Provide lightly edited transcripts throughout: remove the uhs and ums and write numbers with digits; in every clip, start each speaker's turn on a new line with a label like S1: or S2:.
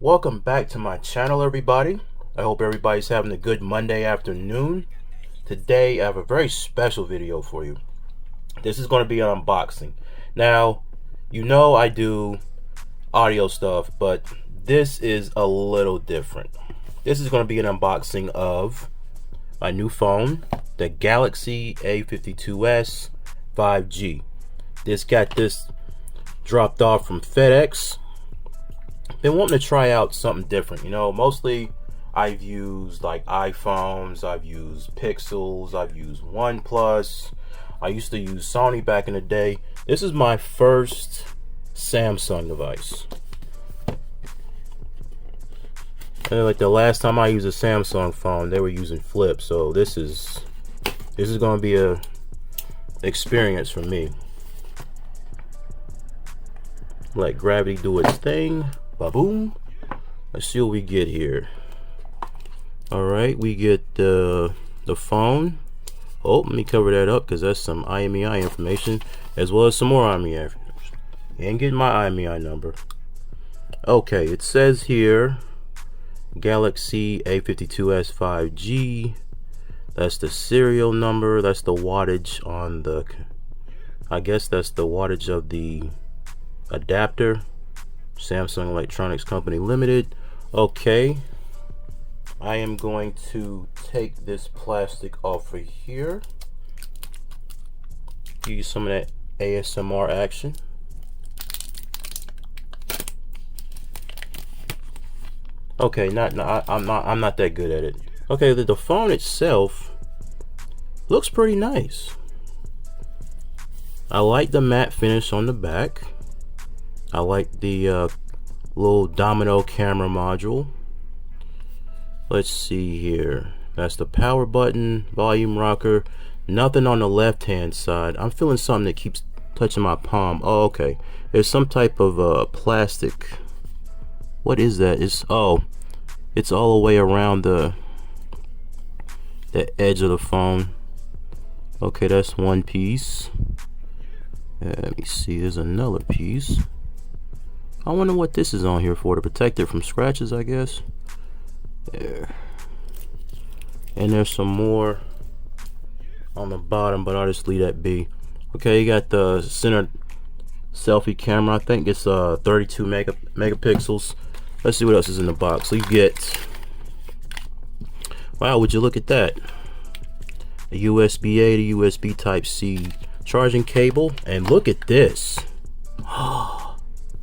S1: Welcome back to my channel, everybody. I hope everybody's having a good Monday afternoon. Today I have a very special video for you. This is going to be an unboxing. Now, you know I do audio stuff, but this is a little different. This is going to be an unboxing of my new phone, the Galaxy A52s 5G. This dropped off from FedEx. Been wanting to try out something different. You know, mostly I've used like iPhones, I've used Pixels, I've used OnePlus. I used to use Sony back in the day. This is my first Samsung device. And like the last time I used a Samsung phone, they were using flip. So this is going to be a experience for me. Let gravity do its thing. Ba-boom. Let's see what we get here. Alright, we get the phone. Oh, let me cover that up because that's some IMEI information, as well as some more IMEI information. And get my IMEI number. Okay, it says here Galaxy A52s 5G. That's the serial number. That's the wattage on the, I guess that's the wattage of the adapter. Samsung Electronics Company Limited. Okay, I am going to take this plastic off of here. Give you some of that ASMR action. Okay, I'm not that good at it. Okay, the phone itself looks pretty nice. I like the matte finish on the back. I like the little domino camera module. Let's see here. That's the power button, volume rocker. Nothing on the left hand side. I'm feeling something that keeps touching my palm. Oh, okay. There's some type of plastic. What is that? It's all the way around the edge of the phone. Okay, that's one piece. Let me see. There's another piece. I wonder what this is on here for, to protect it from scratches, I guess. There. And there's some more on the bottom, but I'll just leave that be. Okay, you got the center selfie camera. I think it's 32 megapixels. Let's see what else is in the box. So you get, wow, would you look at that? A USB-A to USB Type-C charging cable. And look at this.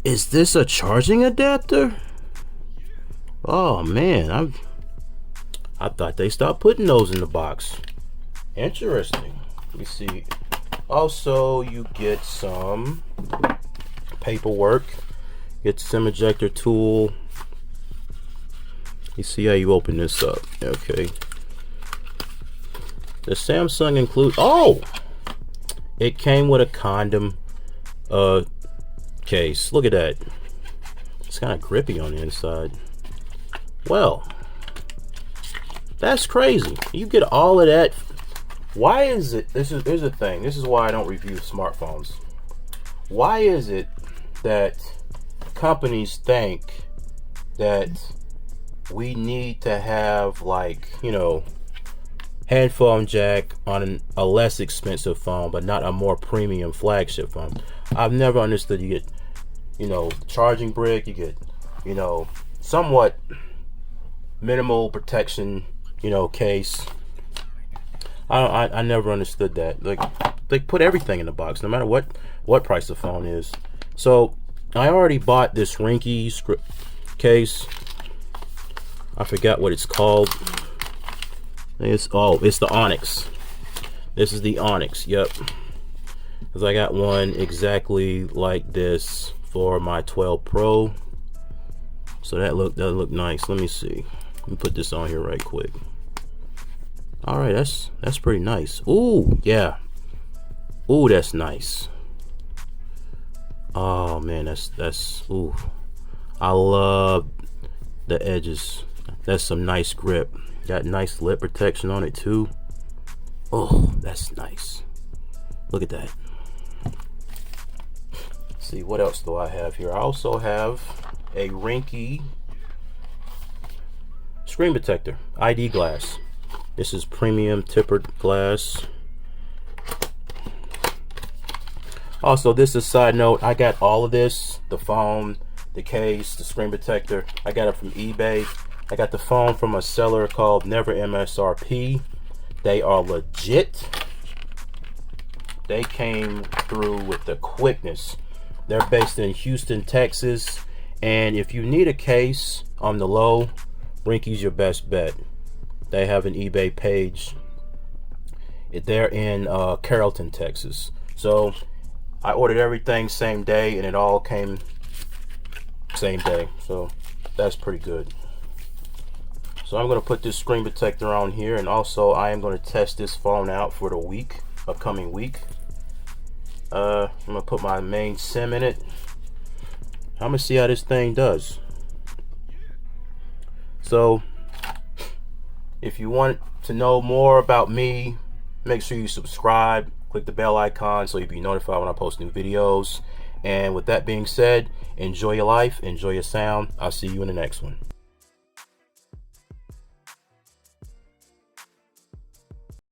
S1: Is this a charging adapter? Oh man, I thought they stopped putting those in the box. Interesting. Let me see. Also, you get some paperwork. Get SIM ejector tool. You see how you open this up. Okay. The Samsung includes, oh, it came with a condom case. Look at that. It's kind of grippy on the inside. Well, that's crazy. You get all of that. Why is it, here's the thing, this is why I don't review smartphones. Why is it that companies think that we need to have, like, you know, headphone jack on a less expensive phone but not a more premium flagship phone? I've never understood. You get, you know, charging brick, you get, you know, somewhat minimal protection, you know, case. I never understood that. Like, they put everything in the box, no matter what price the phone is. So I already bought this Ringke case. I forgot what it's called. It's the Onyx. This is the Onyx. Yep. Because I got one exactly like this for my 12 Pro. So that looked nice. Let me see. Let me put this on here right quick. Alright, that's pretty nice. Ooh, yeah. Ooh, that's nice. Oh man, that's ooh. I love the edges. That's some nice grip. Got nice lip protection on it too. Oh, that's nice. Look at that. See, what else do I have here? I also have a Ringke screen protector, ID glass. This is premium tempered glass. Also, this is a side note, I got all of this, the phone, the case, the screen protector, I got it from eBay. I got the phone from a seller called Never-MSRP. They are legit. They came through with the quickness. They're based in Houston, Texas. And if you need a case on the low, Ringke's your best bet. They have an eBay page. They're in Carrollton, Texas. So I ordered everything same day and it all came same day. So that's pretty good. So I'm going to put this screen protector on here, and also I am going to test this phone out for the upcoming week. I'm going to put my main SIM in it. I'm going to see how this thing does. So if you want to know more about me, make sure you subscribe, click the bell icon so you'll be notified when I post new videos. And with that being said, enjoy your life, enjoy your sound. I'll see you in the next one.